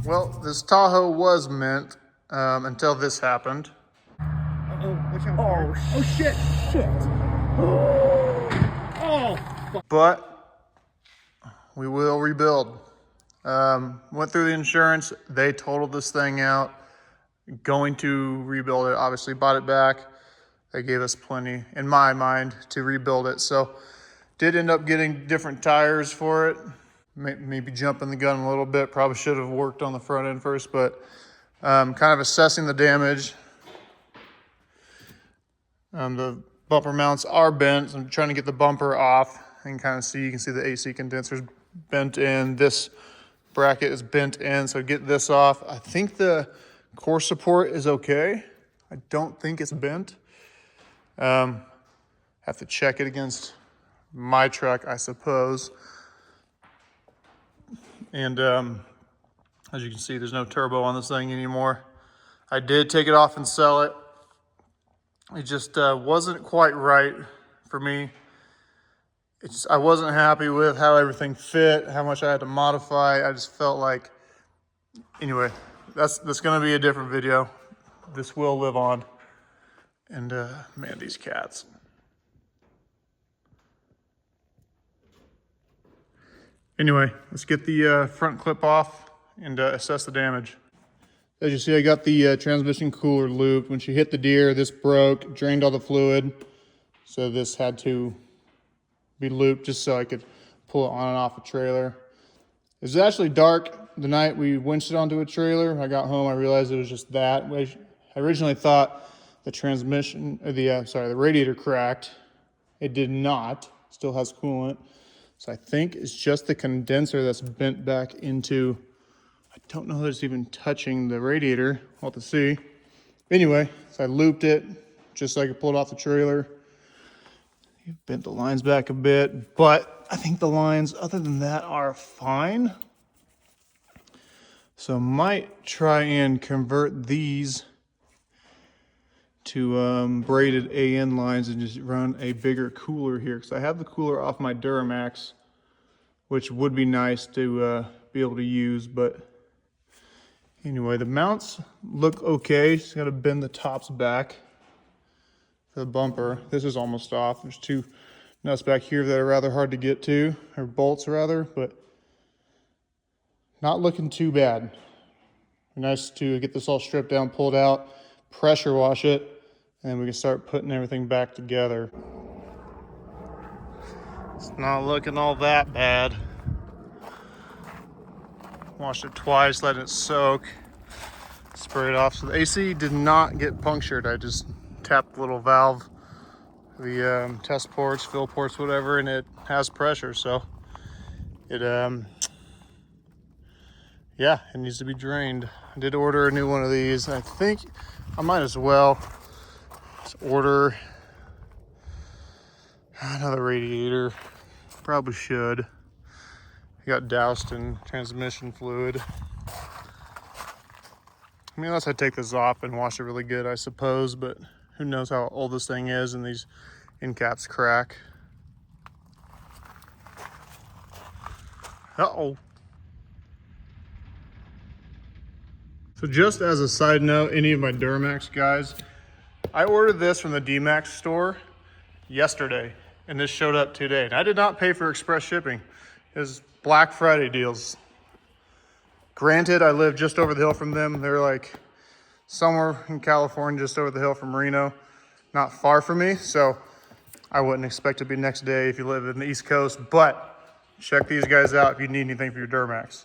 Well, this Tahoe was mint until this happened. Uh-oh, watch out. Oh, shit. Shit. Oh. But we will rebuild. Went through the insurance. They totaled this thing out. Going to rebuild it. Obviously bought it back. They gave us plenty, in my mind, to rebuild it. So did end up getting different tires for it. Maybe jumping the gun a little bit. Probably should have worked on the front end first, but kind of assessing the damage. The bumper mounts are bent. So I'm trying to get the bumper off and kind of see. You can see the AC condenser's bent in. This bracket is bent in, so get this off. I think the core support is okay. I don't think it's bent. Have to check it against my truck, I suppose. And as you can see, there's no turbo on this thing anymore. I did take it off and sell it. It just wasn't quite right for me. I wasn't happy with how everything fit, how much I had to modify. I just felt like, anyway, that's gonna be a different video. This will live on. And man, these cats. Anyway, let's get the front clip off and assess the damage. As you see, I got the transmission cooler looped. When she hit the deer, this broke, drained all the fluid. So this had to be looped just so I could pull it on and off a trailer. It was actually dark the night we winched it onto a trailer. I got home, I realized it was just that. I originally thought the transmission, or the radiator cracked. It did not, still has coolant. So I think it's just the condenser that's bent back into, I don't know that it's even touching the radiator. We'll have to see. Anyway, so I looped it just so I could pull it off the trailer. Bent the lines back a bit, but I think the lines, other than that, are fine. So might try and convert these to braided AN lines and just run a bigger cooler here, because I have the cooler off my Duramax, which would be nice to be able to use. But anyway, the mounts look okay. Just got to bend the tops back for the bumper. This is almost off. There's two nuts back here that are rather hard to get to, or bolts rather, but not looking too bad. Nice to get this all stripped down, pulled out, pressure wash it, and then we can start putting everything back together. It's not looking all that bad. Washed it twice, let it soak, spray it off. So the AC did not get punctured. I just tapped the little valve, the test ports, fill ports, whatever, and it has pressure. So it, yeah, it needs to be drained. I did order a new one of these. I think I might as well just order another radiator. Probably should. I got doused in transmission fluid. I mean, unless I take this off and wash it really good, I suppose, but who knows how old this thing is, and these end caps crack. Uh-oh. So just as a side note, any of my Duramax guys, I ordered this from the D-Max store yesterday, and this showed up today. And I did not pay for express shipping. It was Black Friday deals. Granted, I live just over the hill from them. They're like somewhere in California, just over the hill from Reno, not far from me. So I wouldn't expect it to be next day if you live in the East Coast, but check these guys out if you need anything for your Duramax.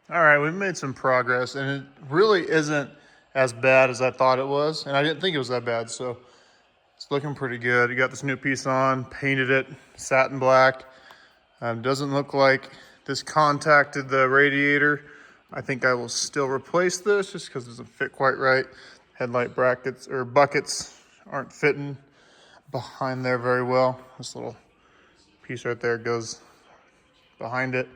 All right, we've made some progress, and it really isn't as bad as I thought it was, and I didn't think it was that bad, so it's looking pretty good. You got this new piece on, painted it satin black. Doesn't look like this contacted the radiator. I think I will still replace this just because it doesn't fit quite right. Headlight brackets or buckets aren't fitting behind there very well. This little piece right there goes behind it.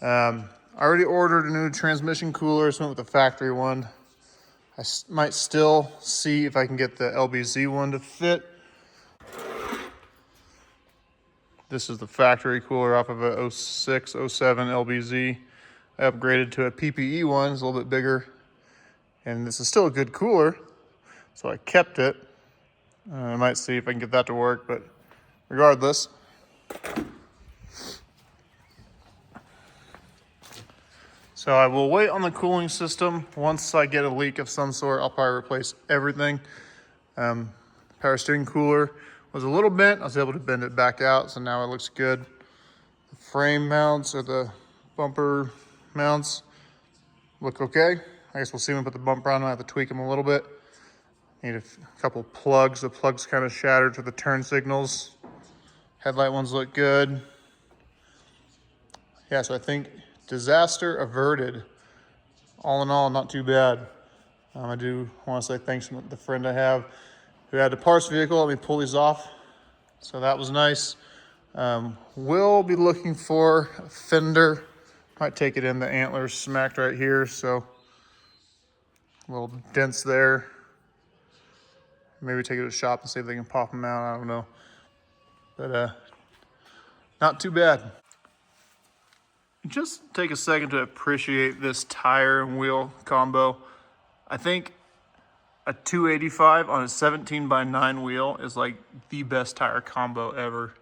I already ordered a new transmission cooler, so I went with the factory one. I might still see if I can get the LBZ one to fit. This is the factory cooler off of a 06, 07 LBZ. I upgraded to a PPE one, it's a little bit bigger. And this is still a good cooler, so I kept it. I might see if I can get that to work, but regardless. So I will wait on the cooling system. Once I get a leak of some sort, I'll probably replace everything. Power steering cooler was a little bent. I was able to bend it back out, so now it looks good. The frame mounts or the bumper mounts look okay. I guess we'll see when we put the bumper on. I have to tweak them a little bit. Need a couple plugs. The plugs kind of shattered for the turn signals. Headlight ones look good. Yeah, so I think disaster averted. All in all, not too bad. I do want to say thanks to the friend I have who had the parts vehicle. Let me pull these off. So that was nice. We'll be looking for a fender. Might take it in. The antlers smacked right here, so little dents there. Maybe take it to the shop and see if they can pop them out. I don't know. But not too bad. Just take a second to appreciate this tire and wheel combo. I think a 285 on a 17x9 wheel is like the best tire combo ever.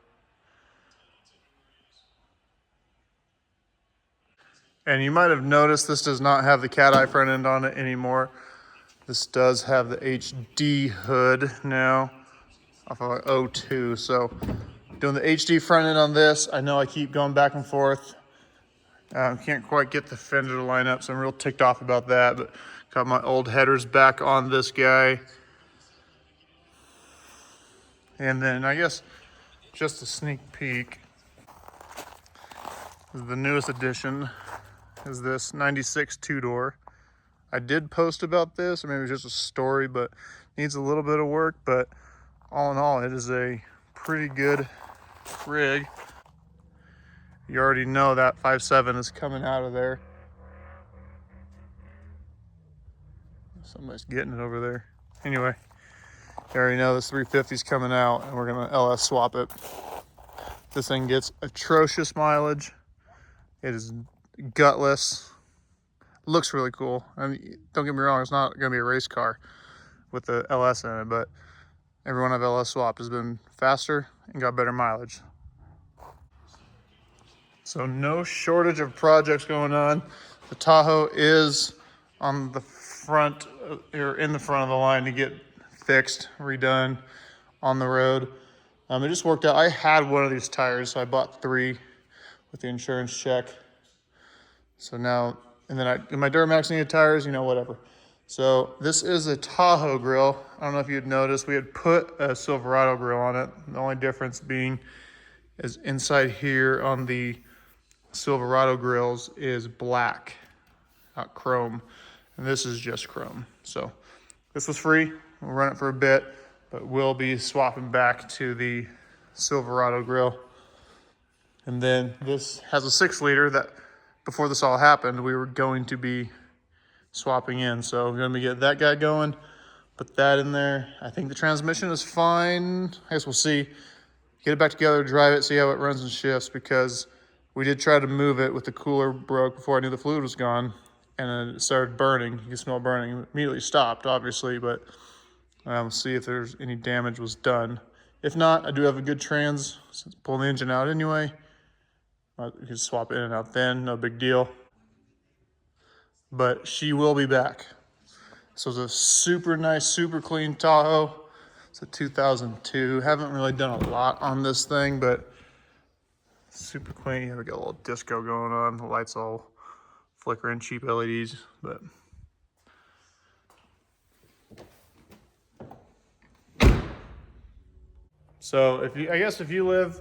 And you might have noticed this does not have the cat eye front end on it anymore. This does have the HD hood now off of an 02. So doing the HD front end on this, I know I keep going back and forth. Can't quite get the fender to line up, so I'm real ticked off about that. But got my old headers back on this guy. And then I guess just a sneak peek. The newest addition is this 96 two-door. I did post about this, or maybe it was just a story, but needs a little bit of work. But all in all, it is a pretty good rig. You already know that 5.7 is coming out of there. Somebody's getting it over there. Anyway, you already know this 350 is coming out, and we're gonna LS swap it. This thing gets atrocious mileage. It is gutless. Looks really cool. I mean, don't get me wrong, it's not gonna be a race car with the LS in it, but everyone I've LS swapped has been faster and got better mileage. So no shortage of projects going on. The Tahoe is on the front, or in the front of the line to get fixed, redone on the road. It just worked out. I had one of these tires, so I bought 3 with the insurance check. So now, and then my Duramax needed tires, you know, whatever. So this is a Tahoe grill. I don't know if you'd noticed, we had put a Silverado grill on it. The only difference being is inside here on the Silverado grills is black, not chrome. And this is just chrome. So this was free. We'll run it for a bit, but we'll be swapping back to the Silverado grill. And then this has a 6-liter that before this all happened, we were going to be swapping in. So we're gonna get that guy going, put that in there. I think the transmission is fine. I guess we'll see. Get it back together, drive it, see how it runs and shifts, because we did try to move it with the cooler broke before I knew the fluid was gone, and then it started burning. You can smell burning. It immediately stopped, obviously, but see if there's any damage was done. If not, I do have a good trans. Since pulling the engine out anyway. You can swap in and out then, no big deal. But she will be back. This was a super nice, super clean Tahoe. It's a 2002. Haven't really done a lot on this thing, but super clean. We got a little disco going on. The lights all flickering, cheap LEDs, but so I guess if you live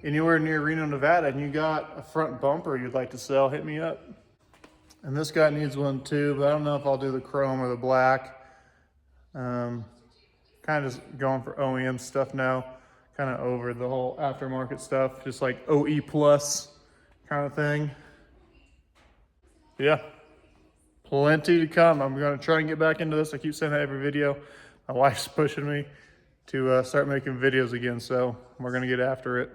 anywhere near Reno, Nevada, and you got a front bumper you'd like to sell, hit me up. And this guy needs one too, but I don't know if I'll do the chrome or the black. Kind of just going for OEM stuff now. Kind of over the whole aftermarket stuff, just like OE plus kind of thing. Yeah, plenty to come. I'm gonna try and get back into this. I keep saying that every video. My wife's pushing me to start making videos again, so we're gonna get after it.